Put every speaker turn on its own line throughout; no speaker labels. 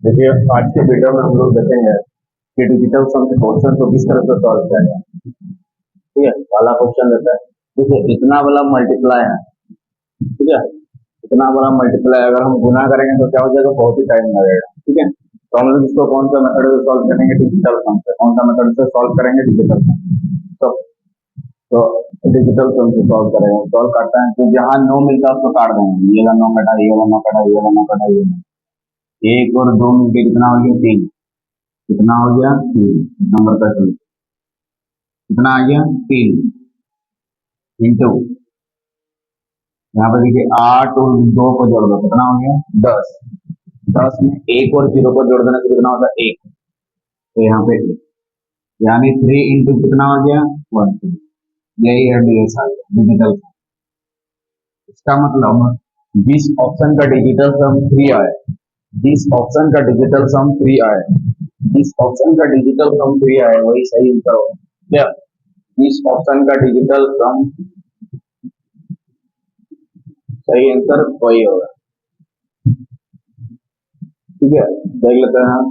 देखिए आज के वीडियो में हम लोग देखेंगे कि डिजिटल सम के क्वेश्चन को किस तरह से सॉल्व किया जाए। ठीक है, पहला क्वेश्चन देता है, देखिए इतना वाला मल्टीप्लाई है। ठीक है, इतना बड़ा मल्टीप्लाई अगर हम गुना करेंगे तो क्या हो जाएगा, बहुत ही टाइम लगेगा। ठीक है, तो हम लोग इसको कौन सा मेथड से सॉल्व करेंगे, डिजिटल सम से। कौन सा मेथड से सॉल्व करेंगे, डिजिटल सम। तो तो डिजिटल सम से सॉल्व करेंगे। सॉल्व करते हैं तो जहाँ 9 मिलता है उसको काट देंगे। ये वाला 9 कटा, ये वाला 9 कटा, ये वाला 9 कटा, ये वाला। एक और दो मिलके कितना हो गया, 3। कितना हो गया, 3 नंबर का सॉल्व। कितना आ गया, 3 इंटू, यहाँ पे देखिए 8 और 2 को जोड़ दो, कितना हो गया, 10। 10 में 1 और 0 को जोड़ देने से कितना होता है, 1। तो यहाँ पे यानी 3 इंटू कितना हो गया, 1। यही है डीएस आ गया, डिजिटल सम। इसका मतलब जिस ऑप्शन का डिजिटल सम 3 आए, जिस ऑप्शन का डिजिटल सम 3 आए, जिस ऑप्शन का डिजिटल सम 3 आए वही सही आंसर होगा। क्या, जिस ऑप्शन का डिजिटल सम सही आंसर वही होगा। ठीक है, देख लेते हैं।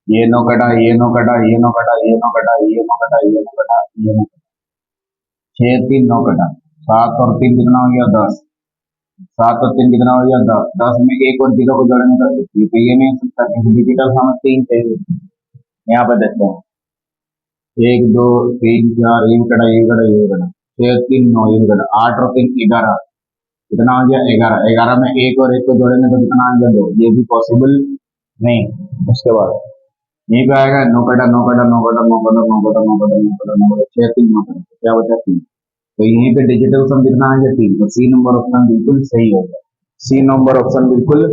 ये 9 कटा, ये 9 कटा, ये 9 कटा, ये 9 कटा, ये 9 कटा, ये 9 कटा, ये 9 6 3 9 कटा, 7 और 3 कितना हो गया, 10। 7 और 3 कितना हो गया, 10। 10 में 1 और 0 को जोड़ने का, तो ये नहीं हो सकता क्योंकि डिजिटल सम 3 चाहिए। यहाँ पे देखते हैं, 1 2 3 4, ये कटा, ये कटा, ये कटा, 6 3 9, ये कटा, 8 और 3 11। कितना हो गया, 11। 11 में 1 और 1 को जोड़ेंगे तो कितना आ गया, 2। ये भी पॉसिबल नहीं। उसके बाद यहीं पे आएगा 9 कटा, 9 कटा, 9 कटा, 9 कटा, 9 कटा, 9 कटा, 9 कटा, 9 कटा, 6 3 9 कटा, क्या बचा, 3। तो यहीं पे डिजिटल सम कितना आ गया, 3। तो सी नंबर ऑप्शन बिल्कुल सही होगा। सी नंबर ऑप्शन बिल्कुल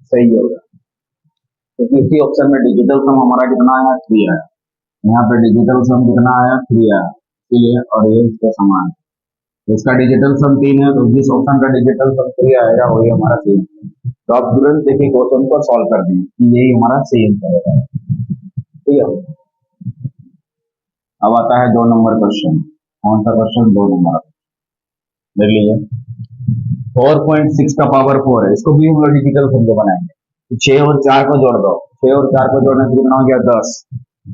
सही होगा, क्योंकि इसी ऑप्शन में डिजिटल सम हमारा कितना आया, 3 आया। यहाँ पे डिजिटल सम कितना आया, 3 आया, इसलिए और ये इसके समान है। तो इसका डिजिटल सम 3 है, तो जिस ऑप्शन का डिजिटल सम 3 आएगा वही हमारा सही है। तो आप तुरंत देखिए क्वेश्चन को सॉल्व कर दिए कि यही हमारा सही आंसर है। ठीक है, अब आता है 2 नंबर क्वेश्चन। कौन सा क्वेश्चन, 2 नंबर देख लीजिए। 4.6 का पावर 4 है, इसको भी हम लोग डिजिटल सम से बनाएंगे। तो 6 और 4 को जोड़ दो, 6 और 4 को जोड़ने से कितना हो गया, 10।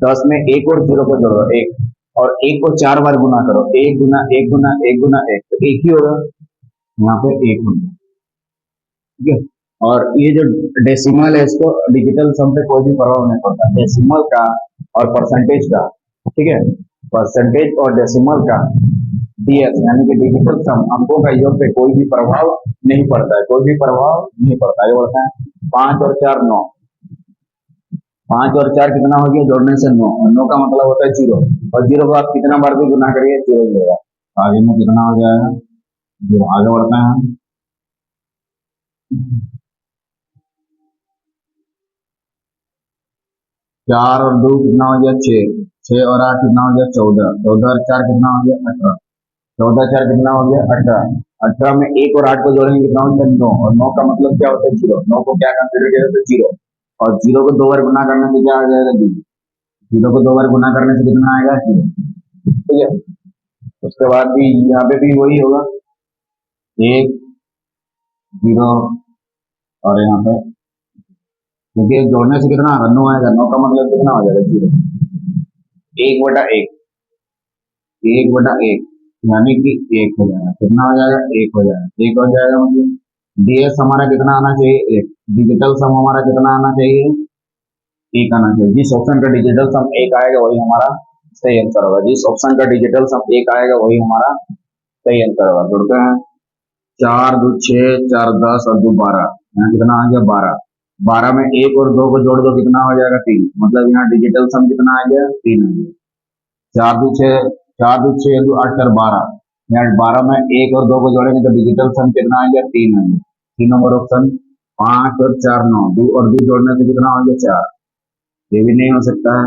10 में 1 और 0 को जोड़ दो, 1। और 1 को 4 बार गुना करो, 1 गुना 1 गुना 1 गुना 1, तो 1 ही होगा। यहाँ पे 1 होगा। ठीक है, और ये जो डेसिमल है इसको डिजिटल सम पे कोई भी प्रभाव नहीं पड़ता, डेसिमल का और परसेंटेज का। ठीक है, परसेंटेज और डेसिमल का डीएस यानी कि डिजिटल सम अंकों का योग पे कोई भी प्रभाव नहीं पड़ता है, कोई भी प्रभाव नहीं पड़ता है। ये बोलते हैं 5 और 4 9। 5 और 4 कितना हो गया, जोड़ने से 9, और 9 का मतलब होता है 0, और 0 को आप कितना बार भी गुना करिए 0 ही होगा। आगे में कितना हो जाएगा, 0। आगे बढ़ते हैं। 4 और 2 कितना हो गया, 6। 6 और 8 कितना हो गया, 14। 14 और 4 कितना हो गया, 18। 14 4 कितना हो गया, 18। 18 में 1 और 8 को जोड़ेंगे कितना हो गया, 9। और 9 का मतलब क्या होता है, 0। 9 को क्या कंसिडर किया जाता है, 0। और 0 को 2 बार गुना करने से क्या आ जाएगा, 0। 0 को 2 बार गुना करने से कितना आएगा, 0। ठीक है, उसके बाद भी यहाँ पे भी वही होगा, 1 0। और यहाँ पे क्योंकि जोड़ने से कितना आएगा, 9 आएगा। 9 का मतलब कितना हो जाएगा, 0। 1/1, 1/1 यानी कि 1 हो जाएगा। कितना हो जाएगा, 1 हो जाएगा। 1 हो जाएगा मतलब डीएस हमारा कितना आना चाहिए, 1। डिजिटल सम हमारा कितना आना चाहिए, 1 आना चाहिए। जिस ऑप्शन का डिजिटल सम 1 आएगा वही हमारा सही आंसर होगा। जिस ऑप्शन का डिजिटल सम 1 आएगा वही हमारा सही आंसर होगा। जुड़ते हैं, 4 2 6, 4 10 और 2 12। यहाँ कितना आ गया, 12। 12 में 1 और 2 को जोड़ दो, कितना हो जाएगा, 3। मतलब यहाँ डिजिटल सम कितना आ गया, 3 आ गया। 4 2 6, 4 2 6 2 8 4 12। यहाँ 12 में 1 और 2 को जोड़ेंगे तो डिजिटल सम कितना आ गया, 3 आ गया। 3 नंबर ऑप्शन। 5 और 4 9, 2 और 2 जोड़ने से कितना हो गया, 4। ये भी नहीं हो सकता है।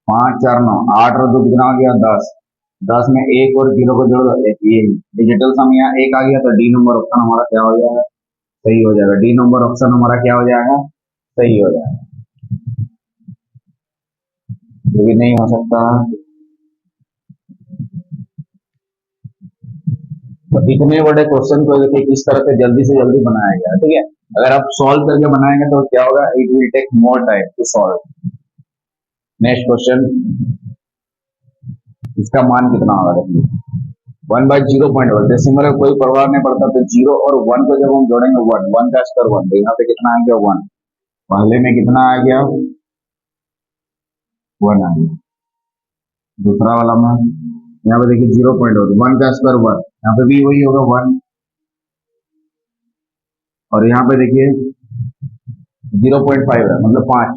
5 4 9, 8 और 2 कितना हो गया, 10। 10 में 1 और 0 को जोड़ दो, 1। ये डिजिटल सम यहाँ 1 आ गया, तो डी नंबर ऑप्शन हमारा क्या हो जाएगा, सही हो जाएगा। डी नंबर ऑप्शन हमारा क्या हो जाएगा, सही हो जाएगा। ये भी नहीं हो सकता। तो इतने बड़े क्वेश्चन को देखिए किस तरह से जल्दी बनाया गया। ठीक है, अगर आप सॉल्व करके बनाएंगे तो क्या होगा, it will take more time to solve. Next question, इसका मान कितना होगा देखिए, 1/0.1 डेसिमल कोई प्रभाव नहीं पड़ता, तो 0 और 1 को जब हम जोड़ेंगे, 1 का स्क्वायर 1, तो यहाँ पे कितना आ गया 1, पहले में कितना आ गया 1 आ गया, दूसरा वाला में यहाँ पे देखिए 0.1 का स्क्वायर 1, यहाँ पे भी वही होगा 1, और यहाँ पे देखिए 0.5 है मतलब 5,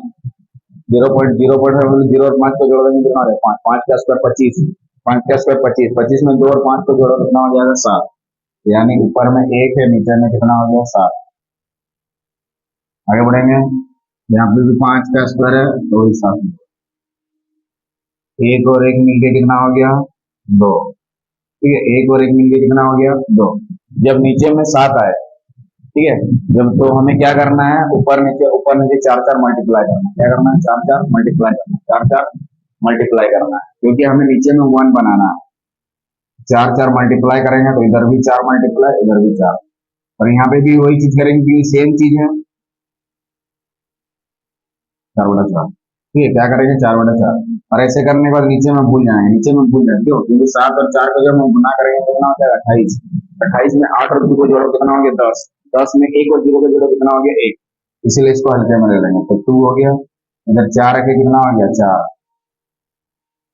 0.05 मतलब 0 और 5 को जोड़ देंगे कितना हो जाएगा 5, 5 का स्क्वायर 25, 5 का स्क्वायर 25, 25 में 2 और 5 को जोड़ो कितना हो जाएगा 7, यानी ऊपर में 1 है, नीचे में कितना हो गया 7। आगे बढ़ेंगे, यहाँ पे भी 5 का स्क्वायर है, 2 ही 7, 1 और 1 मिलके कितना हो गया 2, ठीक है, 1 और 1 मिलके कितना हो गया 2। जब नीचे में 7 आए, ठीक है, जब तो हमें क्या करना है, ऊपर नीचे 4 4 मल्टीप्लाई करना है, क्या करना है 4 4 मल्टीप्लाई करना है, 4 4 मल्टीप्लाई करना है, क्योंकि हमें नीचे में 1 बनाना है। 4 4 मल्टीप्लाई करेंगे तो इधर भी 4 मल्टीप्लाई, इधर भी 4, और यहाँ पे भी वही चीज करेंगे क्योंकि सेम चीज है, 4/4, ठीक है, क्या करेंगे 4/4, और ऐसे करने के बाद नीचे में भूल जाएंगे, नीचे में भूल जाएंगे क्यों, क्योंकि 7 और 4 को जब हम गुना करेंगे कितना हो जाएगा 28, 28 में 8 और 2 को जोड़ो कितना हो गया 10, 10 में 1 और 0 को जोड़ो कितना हो गया 1, इसीलिए इसको हल्के में ले लेंगे, तो 2 हो गया, इधर 4 रखे कितना हो गया 4,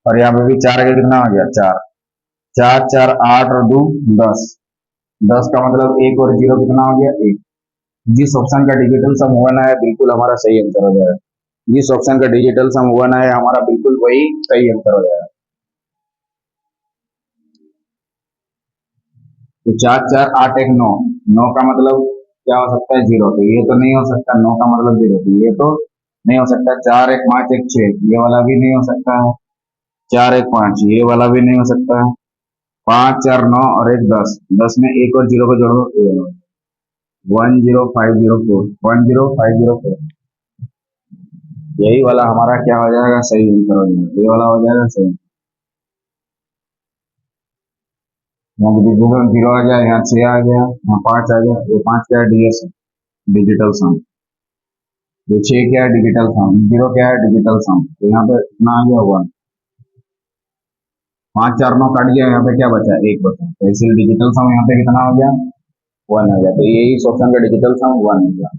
और यहाँ पे भी 4 रखे कितना हो गया 4, 4 4 8 और 2 10, 10 का मतलब 1 और 0 कितना हो गया 1। जिस ऑप्शन का डिजिटल सम 1 है बिल्कुल हमारा सही आंसर हो जाएगा, जिस ऑप्शन का डिजिटल सम 1 है हमारा बिल्कुल वही सही आंसर हो जाएगा। तो 4 4 8 1 9, 9 का मतलब क्या हो सकता है 0, तो ये तो नहीं हो सकता, 9 का मतलब 0, तो ये तो नहीं हो सकता, 4 1 5 1 6 ये वाला भी नहीं हो सकता है, 4 1 5 ये वाला भी नहीं हो सकता है, 5 4 9 और 1 10, 10 में 1 और 0 को जोड़ो 10504, 10504, यही वाला हमारा क्या हो जाएगा सही आंसर हो जाएगा, ये वाला हो जाएगा सही। यहाँ डिजिटल 0 आ गया, यहाँ 6 आ गया, यहाँ 5 आ गया, ये 5 क्या है डीएस डिजिटल सम, ये 6 क्या है डिजिटल सम, 0 क्या है डिजिटल सम, तो यहाँ पे कितना आ गया 1, 5 4 9 काट गया, यहाँ पे क्या बचा 1 बचा, तो इसलिए डिजिटल सम यहाँ पे कितना हो गया 1 आ गया, तो यही ऑप्शन का डिजिटल सम 1 हो गया।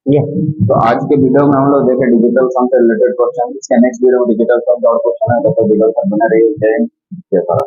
ठीक है, तो आज के वीडियो में हम लोग देखे डिजिटल सम से रिलेटेड क्वेश्चन, इसके नेक्स्ट वीडियो में डिजिटल सम और क्वेश्चन है, तो डिजिटल सम बना रही है।